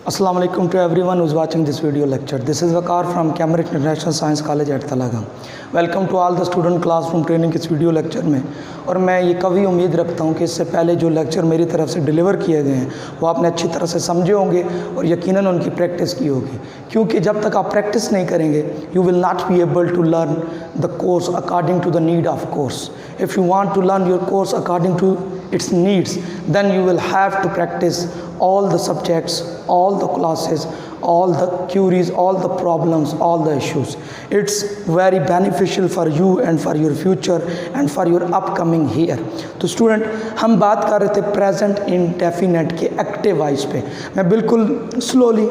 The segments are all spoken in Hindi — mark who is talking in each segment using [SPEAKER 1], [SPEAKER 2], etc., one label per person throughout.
[SPEAKER 1] Assalamu alaikum to everyone who is watching this video lecture. This is Waqar from Cambridge International Science College at Talaga. Welcome to all the student classroom training इस वीडियो लेक्चर में। और मैं ये कभी उम्मीद रखता हूँ कि इससे पहले जो लेक्चर मेरी तरफ से डिलीवर किए गए हैं वो आपने अच्छी तरह से समझे होंगे और यकीनन उनकी प्रैक्टिस की होगी, क्योंकि जब तक आप प्रैक्टिस नहीं करेंगे you will not be able to learn the course according to the need of course. If you want to learn your course according to its needs, then you will have to practice all the subjects, all the classes, all the queries, all the problems, all the issues. It's very beneficial for you and for your future and for your upcoming year. तो स्टूडेंट, हम बात कर रहे थे प्रेजेंट इंडेफिनेट के एक्टिव वॉइस पे. मैं बिल्कुल स्लोली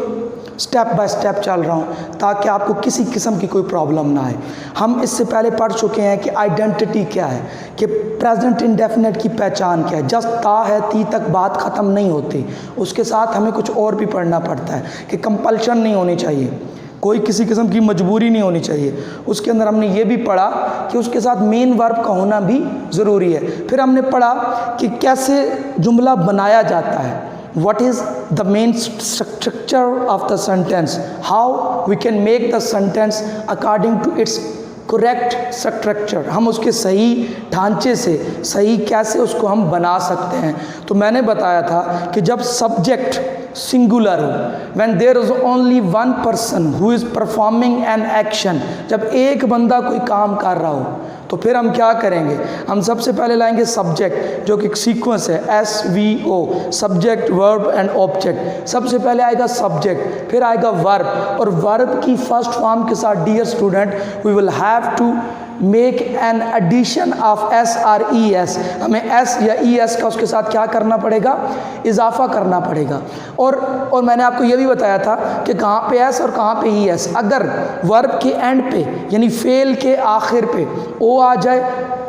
[SPEAKER 1] स्टेप बाय स्टेप चल रहा हूँ ताकि आपको किसी किस्म की कोई प्रॉब्लम ना आए. हम इससे पहले पढ़ चुके हैं कि आइडेंटिटी क्या है, कि प्रेजेंट इंडेफिनेट की पहचान क्या है. जस्ट ता है ती तक बात ख़त्म नहीं होती, उसके साथ हमें कुछ और भी पढ़ना पड़ता है कि कंपल्शन नहीं होनी चाहिए, कोई किसी किस्म की मजबूरी नहीं होनी चाहिए. उसके अंदर हमने ये भी पढ़ा कि उसके साथ मेन वर्ब का होना भी ज़रूरी है. फिर हमने पढ़ा कि कैसे जुमला बनाया जाता है, what is the main structure of the sentence, how we can make the sentence according to its correct structure. हम उसके सही ढांचे से सही कैसे उसको हम बना सकते हैं. तो मैंने बताया था कि जब सब्जेक्ट सिंगुलर हो, when there is only one person who is performing an action, जब एक बंदा कोई काम कर रहा हो तो फिर हम क्या करेंगे, हम सबसे पहले लाएंगे सब्जेक्ट जो कि एक सीक्वेंस है SVO, subject verb and object. सबसे पहले आएगा सब्जेक्ट, फिर आएगा वर्ब, और वर्ब की फर्स्ट फॉर्म के साथ dear student we will have to make an addition of S और ES. हमें S या ES का उसके साथ क्या करना पड़ेगा, इजाफा करना पड़ेगा. और मैंने आपको ये भी बताया था कि कहाँ पे S और कहाँ पे ES. अगर वर्ब के एंड पे यानी फेल के आखिर पे O आ जाए,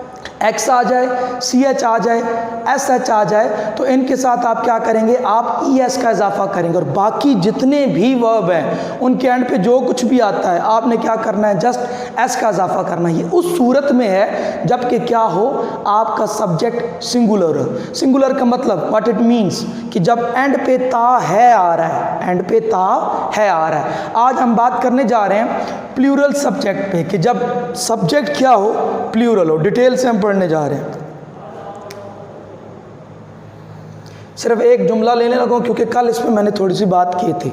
[SPEAKER 1] X आ जाए, CH आ जाए, SH आ जाए, तो इनके साथ आप क्या करेंगे, आप ES का इजाफा करेंगे. और बाकी जितने भी वर्ब हैं उनके एंड पे जो कुछ भी आता है आपने क्या करना है, जस्ट S का इजाफा करना है. ये उस सूरत में है जबकि क्या हो, आपका सब्जेक्ट सिंगुलर हो. सिंगुलर का मतलब व्हाट इट मीन्स कि जब एंड पे ता है आ रहा है, एंड पे ता है आ रहा है. आज हम बात करने जा रहे हैं प्लूरल सब्जेक्ट पे, कि जब सब्जेक्ट क्या हो, प्लूरल हो. डिटेल से हम पढ़ने जा रहे हैं. सिर्फ एक जुमला लेने लगा क्योंकि कल इस पे मैंने थोड़ी सी बात की थी,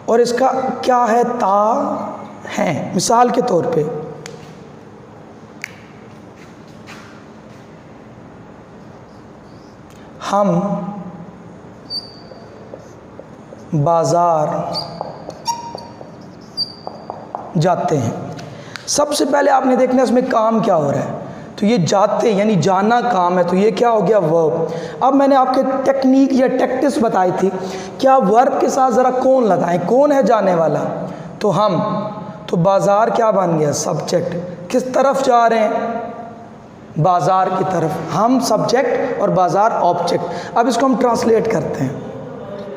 [SPEAKER 1] और इसका क्या है, ता है. मिसाल के तौर पे हम बाजार जाते हैं. सबसे पहले आपने देखना है इसमें काम क्या हो रहा है, तो ये जाते यानी जाना काम है, तो ये क्या हो गया, वर्ब. अब मैंने आपके टेक्निक या टैक्टिक्स बताई थी, क्या वर्ब के साथ ज़रा कौन लगाएं, कौन है जाने वाला, तो हम, तो बाज़ार क्या बन गया, सब्जेक्ट. किस तरफ जा रहे हैं, बाज़ार की तरफ. हम सब्जेक्ट और बाज़ार ऑब्जेक्ट. अब इसको हम ट्रांसलेट करते हैं.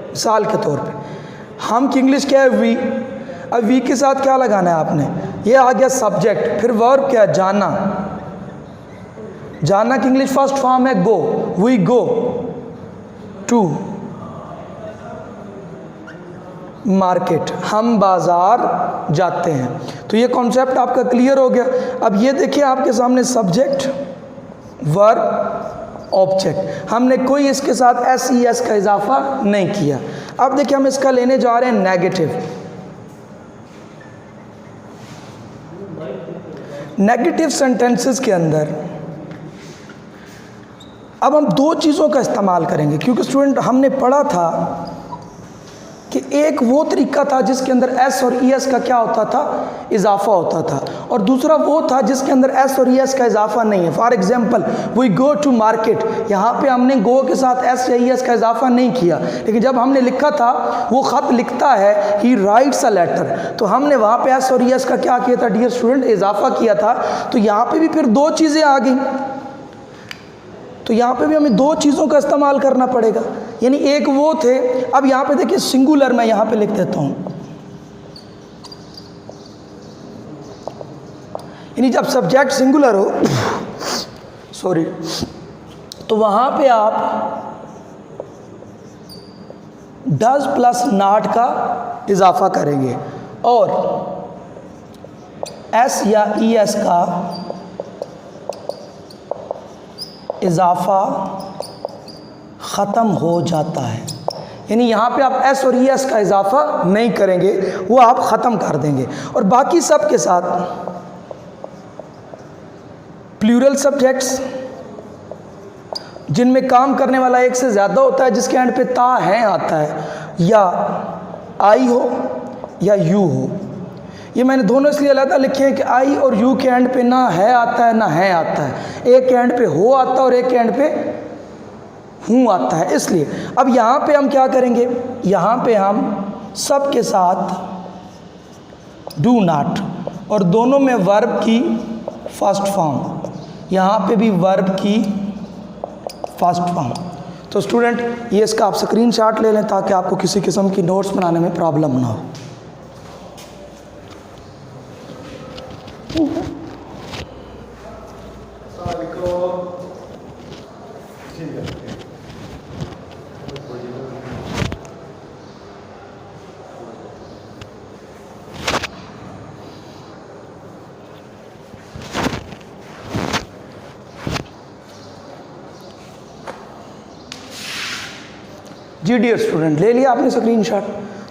[SPEAKER 1] मिसाल के तौर पे हम की इंग्लिश क्या है, वी. अब वी के साथ क्या लगाना है आपने, ये आ गया सब्जेक्ट. फिर वर्ब क्या है, जाना. जाना की इंग्लिश फर्स्ट फॉर्म है गो, वी गो टू मार्केट. हम बाजार जाते हैं. तो ये कॉन्सेप्ट आपका क्लियर हो गया. अब ये देखिए आपके सामने सब्जेक्ट वर्ब ऑब्जेक्ट, हमने कोई इसके साथ SES का इजाफा नहीं किया. अब देखिए हम इसका लेने जा रहे हैं नेगेटिव. नेगेटिव सेंटेंसेस के अंदर अब हम दो चीज़ों का इस्तेमाल करेंगे, क्योंकि स्टूडेंट हमने पढ़ा था कि एक वो तरीका था जिसके अंदर S और ES का क्या होता था, इजाफा होता था, और दूसरा वो था जिसके अंदर S और ES का इजाफा नहीं है. For example we go to market, यहाँ पे हमने गो के साथ S या ES का इजाफा नहीं किया, लेकिन जब हमने लिखा था, वो ख़त लिखता है ही राइट्स अ लेटर, तो हमने वहाँ पे S और ES का क्या किया था डियर स्टूडेंट, इजाफा किया था. तो यहाँ पर भी फिर दो चीज़ें आ गई, तो यहाँ पे भी हमें दो चीज़ों का इस्तेमाल करना पड़ेगा. यानी एक वो थे, अब यहाँ पे देखिए सिंगुलर, मैं यहाँ पे लिख देता हूँ, यानी जब सब्जेक्ट सिंगुलर हो सॉरी, तो वहाँ पे आप डज प्लस नॉट का इजाफा करेंगे और एस या ई एस का इजाफा ख़त्म हो जाता है। यानी यहाँ पे आप एस और ई एस का इजाफा नहीं करेंगे, वो आप ख़त्म कर देंगे। और बाकी सब के साथ प्लूरल सब्जेक्ट्स जिनमें काम करने वाला एक से ज़्यादा होता है, जिसके एंड पे ता है आता है, या आई हो या यू हो। ये मैंने दोनों इसलिए अलग लिखे हैं कि आई और यू के एंड पे ना है आता है ना है आता है। एक के एंड पे हो आता है और एक के एंड पे हूँ आता है। इसलिए अब यहाँ पे हम क्या करेंगे, यहाँ पे हम सब के साथ डू नॉट और दोनों में वर्ब की फर्स्ट फॉर्म, यहाँ पे भी वर्ब की फर्स्ट फॉर्म। तो स्टूडेंट ये इसका आप स्क्रीनशॉट ले लें ताकि आपको किसी किस्म की नोट्स बनाने में प्रॉब्लम ना हो। जी डियर स्टूडेंट, ले लिया आपने स्क्रीनशॉट।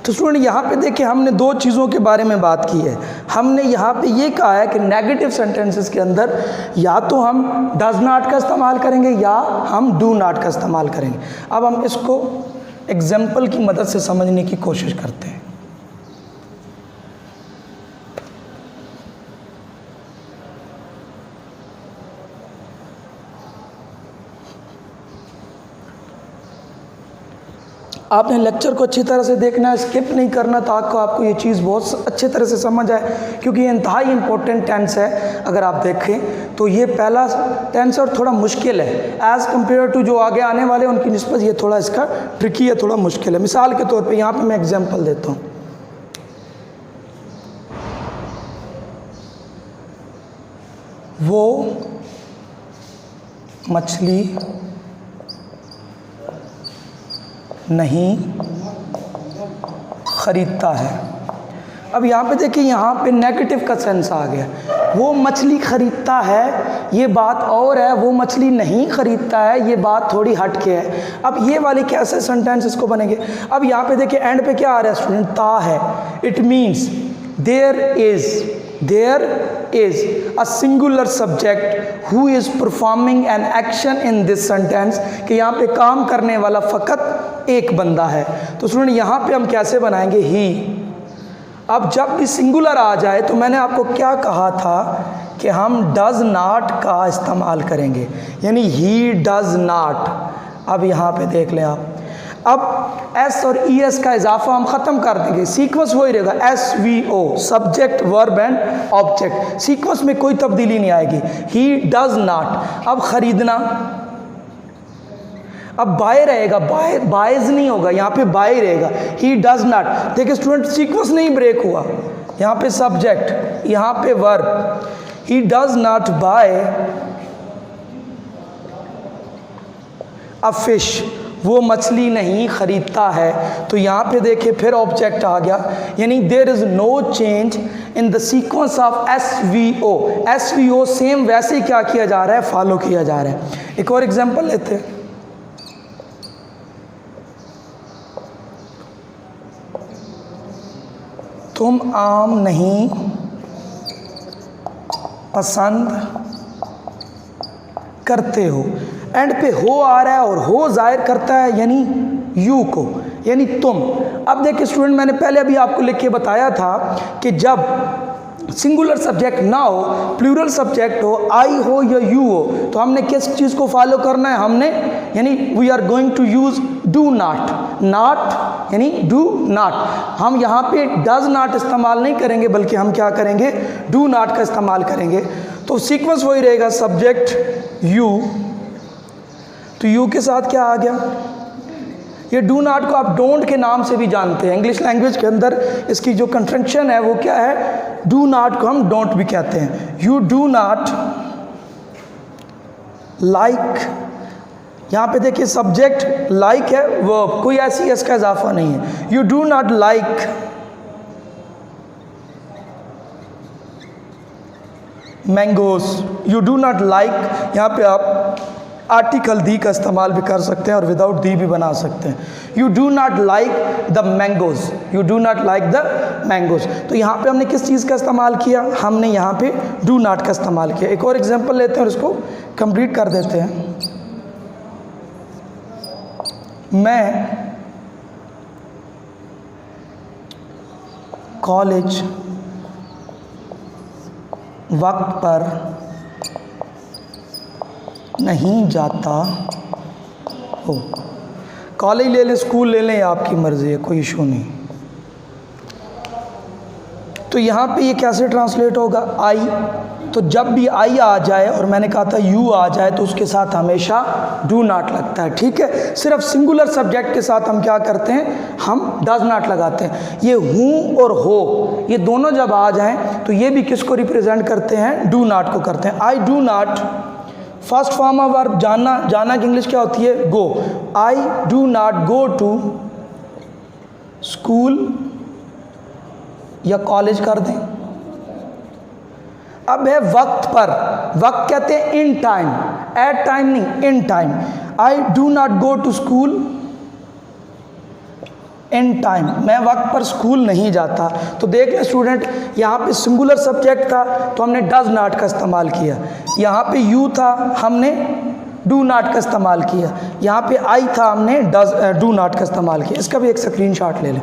[SPEAKER 1] तो स्टूडेंट यहाँ पे देखिए हमने दो चीज़ों के बारे में बात की है। हमने यहाँ पे ये कहा है कि नेगेटिव सेंटेंसेस के अंदर या तो हम डज नॉट का इस्तेमाल करेंगे या हम डू नॉट का इस्तेमाल करेंगे। अब हम इसको एग्जाम्पल की मदद से समझने की कोशिश करते हैं। आपने लेक्चर को अच्छी तरह से देखना है, स्किप नहीं करना ताकि आपको ये चीज़ बहुत अच्छी तरह से समझ आए, क्योंकि ये इंतहाई इंपॉर्टेंट टेंस है। अगर आप देखें तो ये पहला टेंस और थोड़ा मुश्किल है एज़ कम्पेयर टू जो आगे आने वाले उनकी निस्बत ये थोड़ा इसका ट्रिकी है, थोड़ा मुश्किल है। मिसाल के तौर पे यहाँ पे मैं एग्जांपल देता हूँ। वो मछली नहीं खरीदता है। अब यहाँ पे देखिए, यहाँ पे नेगेटिव का सेंस आ गया। वो मछली खरीदता है ये बात और है, वो मछली नहीं खरीदता है ये बात थोड़ी हट के है। अब ये वाली कैसे सेंटेंस इसको बनेंगे। अब यहाँ पे देखिए एंड पे क्या आ रहा है स्टूडेंट, ता है। It means there is a singular subject who is performing an action in this sentence, कि यहाँ पे काम करने वाला फ़कत एक बंदा है। तो स्टूडेंट यहाँ पे हम कैसे बनाएंगे, ही। अब जब भी सिंगुलर आ जाए तो मैंने आपको क्या कहा था कि हम डज नॉट का इस्तेमाल करेंगे, यानी ही डज नॉट। अब यहाँ पे देख लें आप, अब एस और ई एस का इजाफा हम ख़त्म कर देंगे। सीक्वेंस वही रहेगा, S V O, subject verb and object. Sequence में कोई तब्दीली नहीं आएगी। He does not. अब ख़रीदना, अब बाय रहेगा, बायज नहीं होगा, यहाँ पे बाय रहेगा। He does not. देखिए स्टूडेंट सीक्वेंस नहीं ब्रेक हुआ, यहाँ पे सब्जेक्ट, यहाँ पे verb. He does not buy a fish, वो मछली नहीं खरीदता है। तो यहाँ पे देखिए फिर ऑब्जेक्ट आ गया, यानी there is no change in the sequence of S V O. S V O same वैसे ही क्या किया जा रहा है, फॉलो किया जा रहा है। एक और एग्जांपल लेते हैं। तुम आम नहीं पसंद करते हो। एंड पे हो आ रहा है और हो जाहिर करता है यानी यू को, यानी तुम। अब देखिए स्टूडेंट, मैंने पहले अभी आपको लिख के बताया था कि जब सिंगुलर सब्जेक्ट ना हो, प्लूरल सब्जेक्ट हो, आई हो या यू हो, तो हमने किस चीज़ को फॉलो करना है, हमने यानी we are going to use do not. Not यानी डू नॉट। हम यहाँ पे डज नॉट इस्तेमाल नहीं करेंगे, बल्कि हम क्या करेंगे, डू नॉट का इस्तेमाल करेंगे। तो सीक्वेंस वही रहेगा, सब्जेक्ट यू, तो यू के साथ क्या आ गया, ये डू नॉट को आप डोंट के नाम से भी जानते हैं। इंग्लिश लैंग्वेज के अंदर इसकी जो कंट्रक्शन है वो क्या है, डू नॉट को हम डोंट भी कहते हैं। यू डू नॉट लाइक यहाँ पे देखिए सब्जेक्ट लाइक है, वर्ब, कोई ऐसी एस का इजाफा नहीं है। You do not like mangoes, you do not like, यहाँ पे आप आर्टिकल दी का इस्तेमाल भी कर सकते हैं और विदाउट दी भी बना सकते हैं। You do not like the mangoes, you do not like the mangoes. तो यहाँ पे हमने किस चीज़ का इस्तेमाल किया, हमने यहाँ पे डू नॉट का इस्तेमाल किया। एक और एग्जांपल लेते हैं और इसको कंप्लीट कर देते हैं। मैं कॉलेज वक्त पर नहीं जाता हो। कॉलेज ले लें, स्कूल ले लें, आपकी मर्ज़ी है, कोई इशू नहीं। तो यहाँ पे ये कैसे ट्रांसलेट होगा, आई। तो जब भी आई आ जाए और मैंने कहा था यू आ जाए तो उसके साथ हमेशा डू नॉट लगता है, ठीक है। सिर्फ सिंगुलर सब्जेक्ट के साथ हम क्या करते हैं, हम डज नॉट लगाते हैं। ये हूँ और हो, ये दोनों जब आ जाएं तो ये भी किसको रिप्रेजेंट करते हैं, डू नॉट को करते हैं। I do not, first form of verb जाना, जाना की इंग्लिश क्या होती है, go. I do not go to school या कॉलेज कर दें। अब है वक्त पर, वक्त कहते हैं इन टाइम, एट टाइम नहीं, in time. I do not go to school in time, मैं वक्त पर स्कूल नहीं जाता। तो देख ले स्टूडेंट, यहाँ पे सिंगुलर सब्जेक्ट था तो हमने डज नॉट का इस्तेमाल किया, यहाँ पे यू था हमने डू नॉट का इस्तेमाल किया, यहाँ पे आई था हमने डू नॉट का इस्तेमाल किया। इसका भी एक स्क्रीनशॉट ले लें।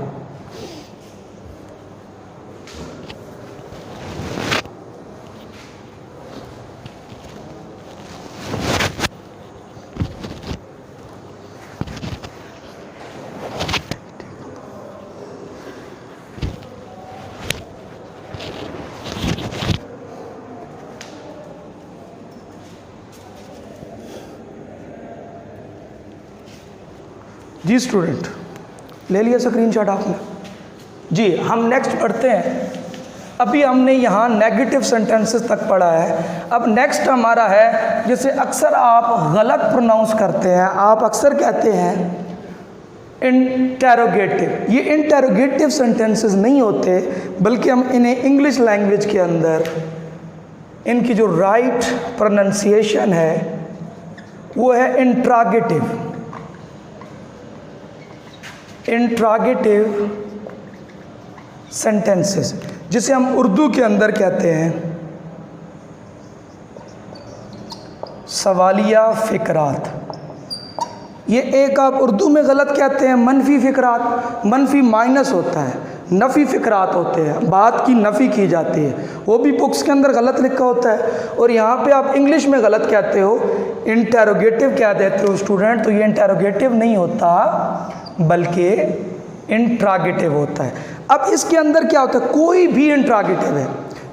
[SPEAKER 1] जी स्टूडेंट, ले लिया स्क्रीनशॉट आपने? जी, हम नेक्स्ट पढ़ते हैं। अभी हमने यहाँ नेगेटिव सेंटेंसेस तक पढ़ा है। अब नेक्स्ट हमारा है, जैसे अक्सर आप गलत प्रोनाउंस करते हैं, आप अक्सर कहते हैं इंटेरोगेटिव। ये इंटेरोगेटिव सेंटेंसेस नहीं होते, बल्कि हम इन्हें इंग्लिश लैंग्वेज के अंदर इनकी जो राइट प्रोनाउंसिएशन है वो है इंट्रागेटिव। इंट्रागेटिव सेंटेंसेस, जिसे हम उर्दू के अंदर कहते हैं सवालिया फ़िक्रात। ये एक आप उर्दू में गलत कहते हैं मनफी फ़िक्रात, मनफी माइनस होता है, नफ़ी फ़िक्रात होते हैं, बात की नफ़ी की जाती है, वो भी बुक्स के अंदर गलत लिखा होता है। और यहाँ पे आप इंग्लिश में गलत कहते हो, इंटेरोगेटिव क्या देते हो स्टूडेंट, तो ये इंटेरोगेटिव नहीं होता बल्कि इंट्रागेटिव होता है। अब इसके अंदर क्या होता है, कोई भी इंट्रागेटिव है,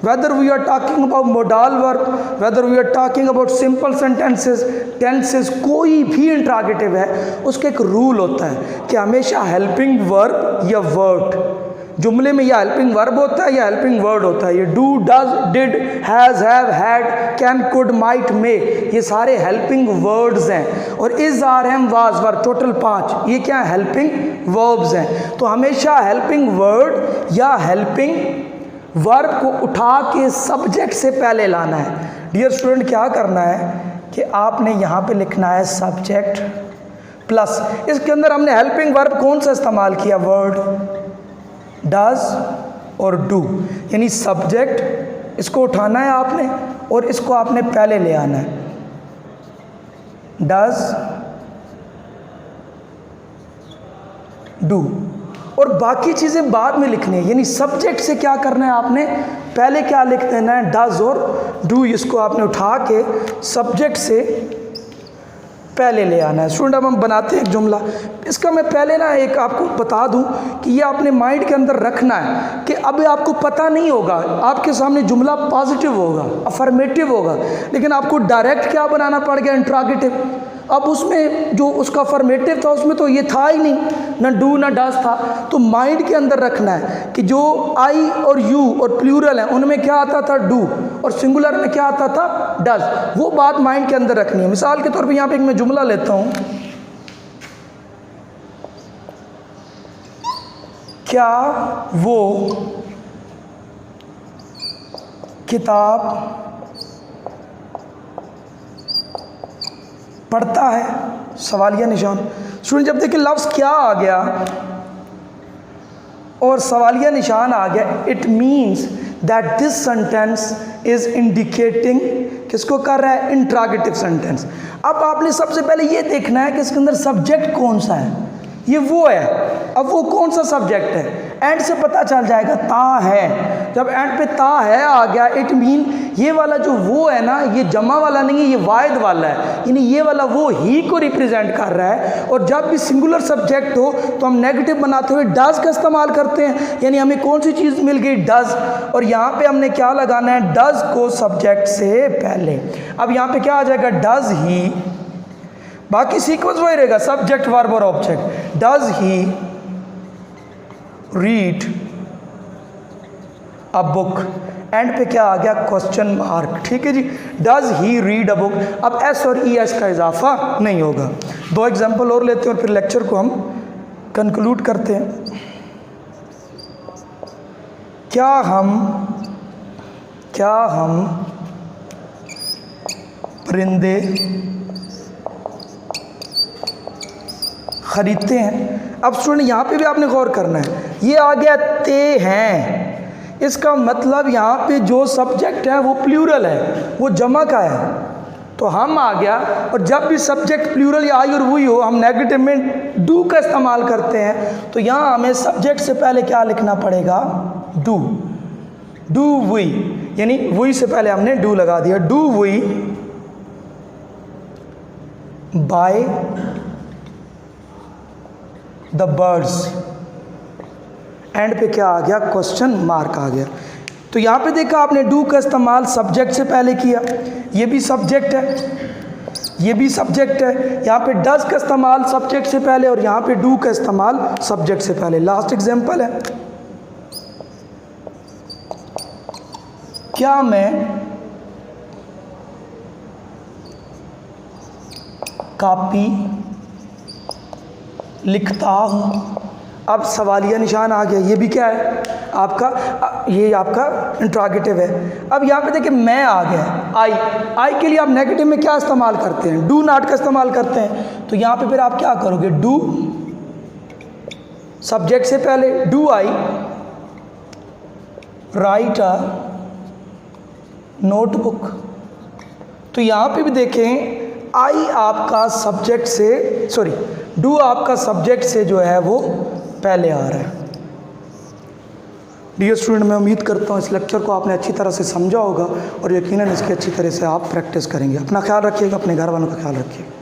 [SPEAKER 1] whether we are talking about modal verb, whether we are talking about simple sentences, tenses, कोई भी इंट्रागेटिव है, उसका एक रूल होता है कि हमेशा हेल्पिंग वर्ब या वर्ड, जुमले में या हेल्पिंग वर्ब होता है या हेल्पिंग वर्ड होता है। ये do, does, did, has, have, had, can, could, might, may, ये सारे हेल्पिंग वर्ड्स हैं। और is, are, am, was, were, total 5, ये क्या है, हेल्पिंग वर्ब्स हैं। तो हमेशा हेल्पिंग वर्ड या हेल्पिंग वर्ब को उठा के सब्जेक्ट से पहले लाना है। डियर स्टूडेंट, क्या करना है कि आपने यहाँ पे लिखना है सब्जेक्ट प्लस, इसके अंदर हमने हेल्पिंग वर्ब कौन सा इस्तेमाल किया, वर्ड, डज और डू, यानी सब्जेक्ट इसको उठाना है आपने और इसको आपने पहले ले आना है, डज, डू, और बाकी चीज़ें बाद में लिखनी है। यानी सब्जेक्ट से क्या करना है आपने, पहले क्या लिख देना है, डज और डू, इसको आपने उठा के सब्जेक्ट से पहले ले आना है। स्टूडेंट, अब हम बनाते हैं एक जुमला। इसका मैं पहले ना एक आपको बता दूं कि ये आपने माइंड के अंदर रखना है कि अब आपको पता नहीं होगा, आपके सामने जुमला पॉजिटिव होगा, अफर्मेटिव होगा, लेकिन आपको डायरेक्ट क्या बनाना पड़ गया, इंट्रागेटिव। अब उसमें जो उसका फॉर्मेटिव था उसमें तो ये था ही नहीं, ना डू ना डज था। तो माइंड के अंदर रखना है कि जो आई और यू और प्लूरल है उनमें क्या आता था, डू, और सिंगुलर में क्या आता था, डज। वो बात माइंड के अंदर रखनी है। मिसाल के तौर पे यहाँ पे एक मैं जुमला लेता हूँ, क्या वो किताब पढ़ता है, सवालिया निशान। स्टूडेंट जब देखिए लफ्ज़ क्या आ गया और सवालिया निशान आ गया, it means that this sentence is indicating, किसको कर रहा है, इंट्रोगेटिव सेंटेंस। अब आपने सबसे पहले ये देखना है कि इसके अंदर सब्जेक्ट कौन सा है, ये वो है। अब वो कौन सा सब्जेक्ट है, एंड से पता चल जाएगा, ता है। जब एंड पे ता है आ गया, इट मीन ये वाला जो वो है ना, ये जमा वाला नहीं है, ये वाहिद वाला है, यानी ये वाला वो ही को रिप्रेजेंट कर रहा है। और जब भी सिंगुलर सब्जेक्ट हो तो हम नेगेटिव बनाते हुए डज का इस्तेमाल करते हैं, यानी हमें कौन सी चीज़ मिल गई, डज। और यहाँ पे हमने क्या लगाना है, डज को सब्जेक्ट से पहले। अब यहाँ पे क्या आ जाएगा, डज ही, बाकी सीक्वेंस वही रहेगा, सब्जेक्ट वर्ब और object. Does he read a book, end पे क्या आ गया, क्वेश्चन मार्क। ठीक है जी, does he read a book. अब एस और ई एस का इजाफा नहीं होगा। दो एग्जांपल और लेते हैं और फिर लेक्चर को हम कंक्लूड करते हैं। क्या हम परिंदे खरीदते हैं। अब स्टूडेंट यहाँ पे भी आपने गौर करना है, ये आ गया ते हैं, इसका मतलब यहाँ पे जो सब्जेक्ट है वो प्लूरल है, वो जमा का है, तो हम आ गया। और जब भी सब्जेक्ट प्लूरल या आई और वही हो, हम नेगेटिव में डू का इस्तेमाल करते हैं। तो यहाँ हमें सब्जेक्ट से पहले क्या लिखना पड़ेगा, डू। डू वी, यानी वही से पहले हमने डू लगा दिया। Do we buy the birds, and पे क्या आ गया, क्वेश्चन मार्क आ गया। तो यहाँ पे देखा आपने डू का इस्तेमाल सब्जेक्ट से पहले किया, ये भी सब्जेक्ट है, ये भी सब्जेक्ट है। यहाँ पे डज का इस्तेमाल सब्जेक्ट से पहले और यहाँ पे डू का इस्तेमाल सब्जेक्ट से पहले। लास्ट एग्जांपल है, क्या मैं कॉपी लिखता हूँ। अब सवालिया निशान आ गया, ये भी क्या है आपका, ये आपका इंट्रोगेटिव है। अब यहाँ पे देखिए मैं आ गया, आई के लिए आप नेगेटिव में क्या इस्तेमाल करते हैं, डू नॉट का इस्तेमाल करते हैं। तो यहाँ पे फिर आप क्या करोगे, डू सब्जेक्ट से पहले, do I right a notebook. तो यहाँ पे भी देखें, आई आपका सब्जेक्ट से, सॉरी डू आपका सब्जेक्ट से जो है वो पहले आ रहा है। डियर स्टूडेंट, मैं उम्मीद करता हूँ इस लेक्चर को आपने अच्छी तरह से समझा होगा और यकीनन इसकी अच्छी तरह से आप प्रैक्टिस करेंगे। अपना ख्याल रखिएगा, अपने घर वालों का ख्याल रखिएगा।